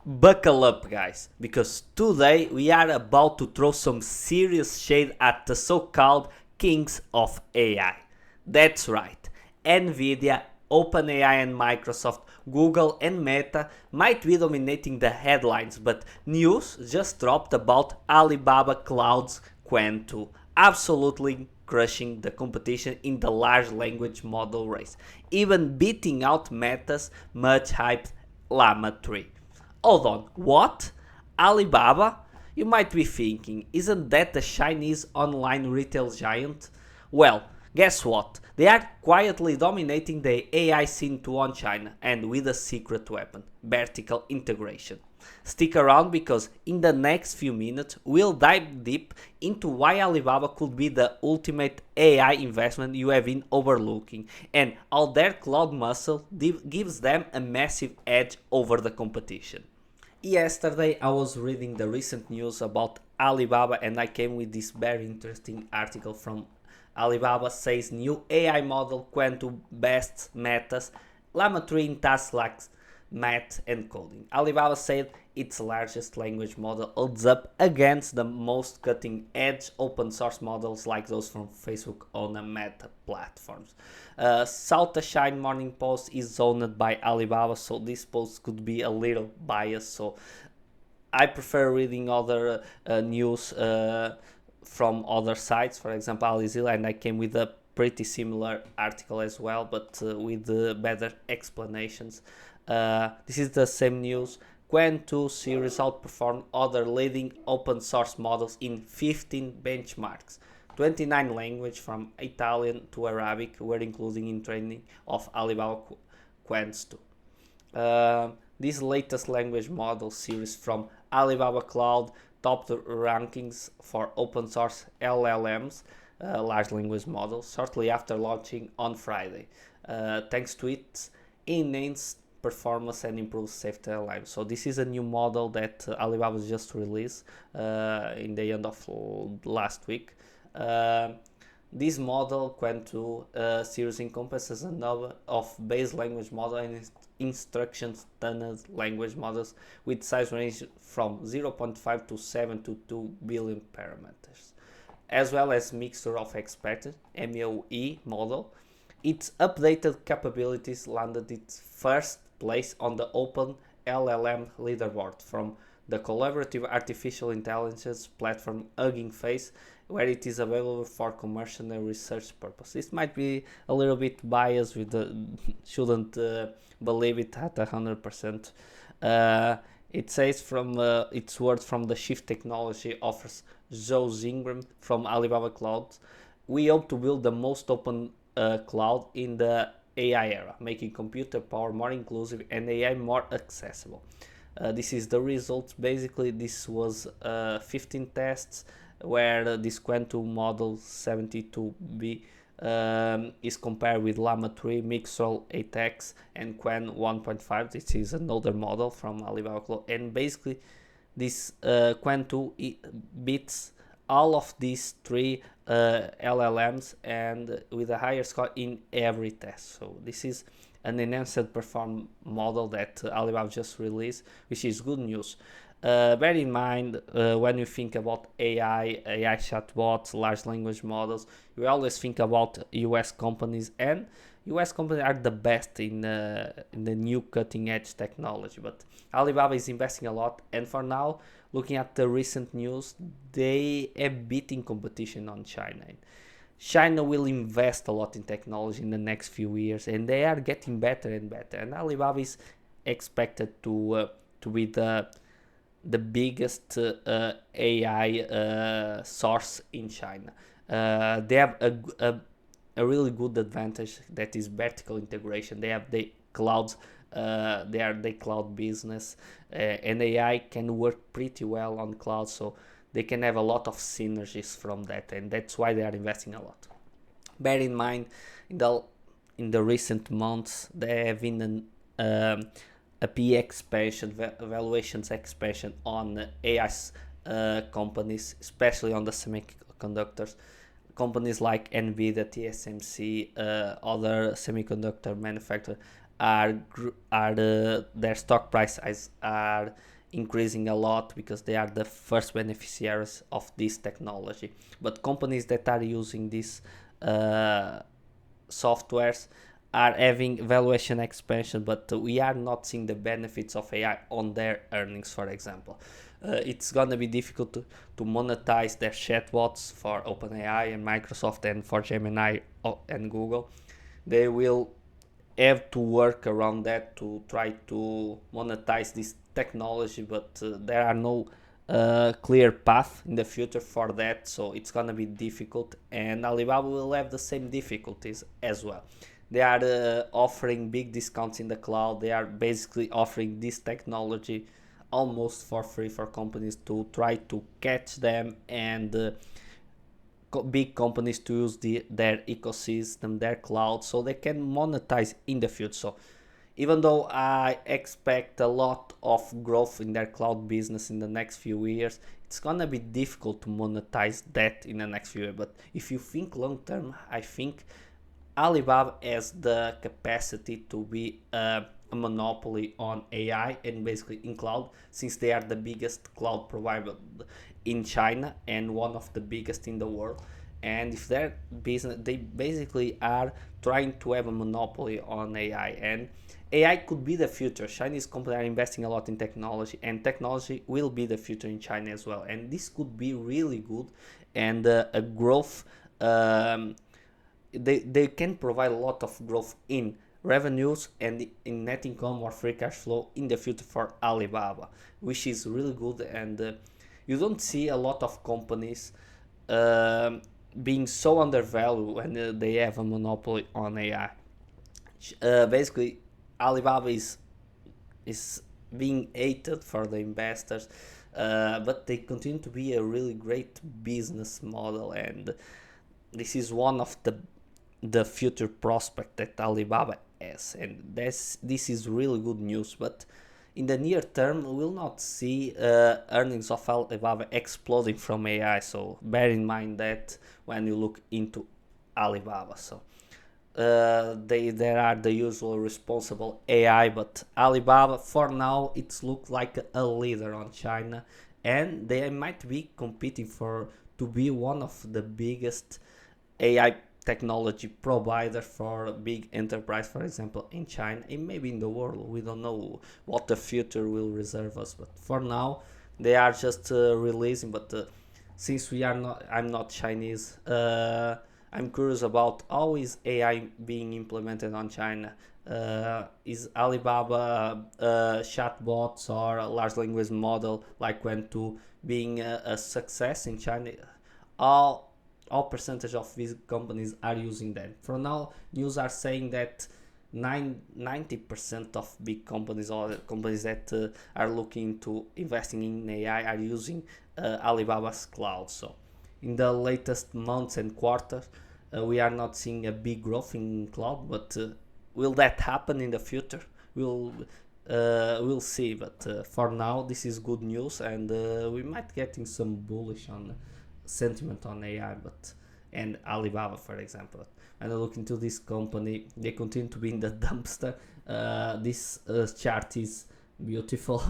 Buckle up, guys, because today we are about to throw some serious shade at the so-called kings of AI. That's right, Nvidia, OpenAI and Microsoft, Google and Meta might be dominating the headlines, but news just dropped about Alibaba Cloud's Qwen 2, absolutely crushing the competition in the large language model race, even beating out Meta's much hyped Llama 3. Hold on, what? Alibaba? You might be thinking, isn't that a Chinese online retail giant? Well, guess what? They are quietly dominating the AI scene too on China, and with a secret weapon, vertical integration. Stick around because in the next few minutes we'll dive deep into why Alibaba could be the ultimate AI investment you have been overlooking and how their cloud muscle gives them a massive edge over the competition. Yesterday, I was reading the recent news about Alibaba and I came with this very interesting article from Alibaba says new AI model Qwen 2 bests Meta's Llama 3 in tasks like math and coding. Alibaba said its largest language model holds up against the most cutting edge open source models like those from Facebook on the Meta platforms. South Shine Morning Post is owned by Alibaba, so this post could be a little biased. So I prefer reading other news from other sites, for example, Alizilla, and I came with a pretty similar article as well, but with better explanations. This is the same news. Qwen 2 series outperformed other leading open source models in 15 benchmarks. 29 languages from Italian to Arabic were included in training of Alibaba Qwen 2. This latest language model series from Alibaba Cloud topped rankings for open source LLMs, large language models, shortly after launching on Friday, thanks to its enhanced performance and improved safety alignment. So this is a new model that Alibaba just released in the end of last week. This model, Qwen 2 series, encompasses a number of base language model and instructions standard language models with size range from 0.5 to 7 to 2 billion parameters, as well as mixture of expected MOE model. Its updated capabilities landed its first place on the Open LLM leaderboard from the collaborative artificial intelligence platform Hugging Face, where it is available for commercial and research purposes. This might be a little bit biased with the shouldn't believe it at 100%. It says from its words from the chief technology offers Zhou Zingram from Alibaba Cloud. We hope to build the most open cloud in the AI era, making computer power more inclusive and AI more accessible. This is the results. Basically, this was 15 tests where this Qwen 2 model 72B is compared with Llama 3, Mixel 8X, and Qwen 1.5. This is another model from Alibaba Cloud, and basically this Qwen 2 beats all of these three LLMs and with a higher score in every test. So this is an enhanced perform model that Alibaba just released, which is good news. Bear in mind when you think about AI chatbots, large language models, you always think about US companies, and US companies are the best in the new cutting edge technology. But Alibaba is investing a lot, and for now, looking at the recent news, they have beaten competition on China. China will invest a lot in technology in the next few years, and they are getting better and better. And Alibaba is expected to be the biggest AI source in China. They have a really good advantage, that is vertical integration. They have the clouds. They are the cloud business, and AI can work pretty well on cloud, so they can have a lot of synergies from that, and that's why they are investing a lot. Bear in mind, in the recent months, there have been a PE expansion, valuations expansion on AI companies, especially on the semiconductors. Companies like Nvidia, TSMC, other semiconductor manufacturers are their stock prices are increasing a lot because they are the first beneficiaries of this technology. But companies that are using these softwares are having valuation expansion, but we are not seeing the benefits of AI on their earnings, for example. It's gonna be difficult to monetize their chatbots for OpenAI and Microsoft, and for Gemini and Google. They will have to work around that to try to monetize this technology, but there are no clear path in the future for that, so it's gonna be difficult, and Alibaba will have the same difficulties as well. They are offering big discounts in the cloud. They are basically offering this technology almost for free for companies to try to catch them, and big companies to use their ecosystem, their cloud, so they can monetize in the future. So even though I expect a lot of growth in their cloud business in the next few years, it's gonna be difficult to monetize that in the next few years. But if you think long term, I think Alibaba has the capacity to be a monopoly on AI and basically in cloud, since they are the biggest cloud provider in China and one of the biggest in the world. And if their business, they basically are trying to have a monopoly on AI, and AI could be the future. Chinese companies are investing a lot in technology, and technology will be the future in China as well. And this could be really good, and a growth. They can provide a lot of growth in revenues and in net income or free cash flow in the future for Alibaba, which is really good. And you don't see a lot of companies being so undervalued when they have a monopoly on AI. Basically, Alibaba is being hated for the investors, but they continue to be a really great business model, and this is one of the future prospect that Alibaba has, and this is really good news. But in the near term, we will not see earnings of Alibaba exploding from AI. So bear in mind that when you look into Alibaba. So there are the usual responsible AI, but Alibaba for now it's looked like a leader on China, and they might be competing for to be one of the biggest AI technology provider for big enterprise, for example, in China and maybe in the world. We don't know what the future will reserve us, but for now they are just releasing. But since I'm not Chinese, I'm curious about how is AI being implemented on China. Is Alibaba chatbots or a large language model like Qwen to being a success in China? All percentage of these companies are using that. For now, news are saying that 90% of big companies or companies that are looking to investing in AI are using Alibaba's cloud. So in the latest months and quarters, we are not seeing a big growth in cloud, but will that happen in the future? We'll see. But for now, this is good news, and we might getting some bullish on sentiment on AI, but and Alibaba, for example. And I look into this company, they continue to be in the dumpster. This chart is beautiful.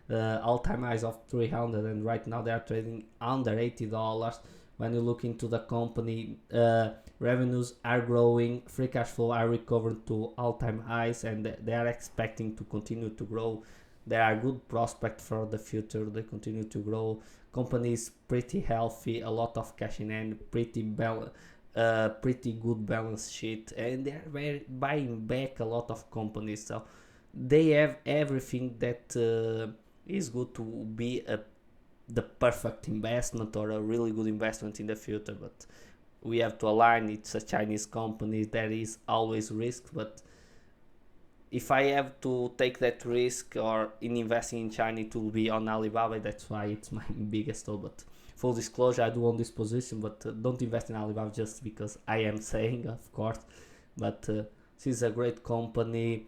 All-time highs of 300, and right now they are trading under $80. When you look into the company, revenues are growing, free cash flow are recovered to all-time highs, and they are expecting to continue to grow. There are good prospects for the future. They continue to grow. Company is pretty healthy, a lot of cash in hand, pretty good balance sheet, and they are buying back a lot of companies. So they have everything that is good to be the perfect investment or a really good investment in the future. But we have to align. It's a Chinese company. There is always risk, but if I have to take that risk or in investing in China, it will be on Alibaba. That's why it's my biggest hold. But full disclosure, I do own this position, but don't invest in Alibaba just because I am saying, of course. But this is a great company,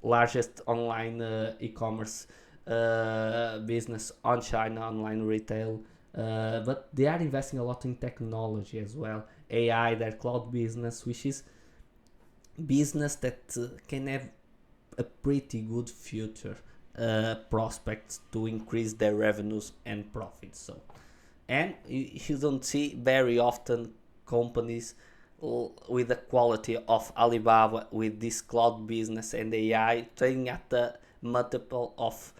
largest online e-commerce business on China, online retail. But they are investing a lot in technology as well, AI, their cloud business, which is business that can have a pretty good future. prospects to increase their revenues and profits. So, and you don't see very often companies with the quality of Alibaba with this cloud business and AI trading at the multiple of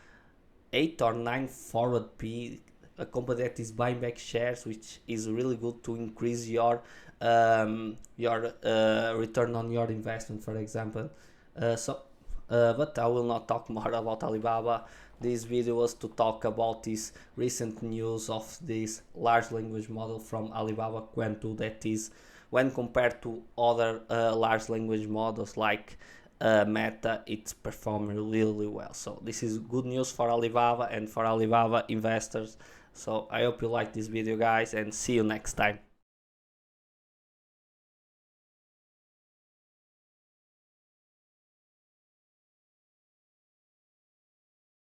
8 or 9 forward P, a company that is buying back shares, which is really good to increase your return on your investment, for example. But I will not talk more about Alibaba. This video was to talk about this recent news of this large language model from Alibaba Qwen 2 that is, when compared to other large language models like Meta, it's performing really well. So this is good news for Alibaba and for Alibaba investors. So I hope you like this video, guys, and see you next time.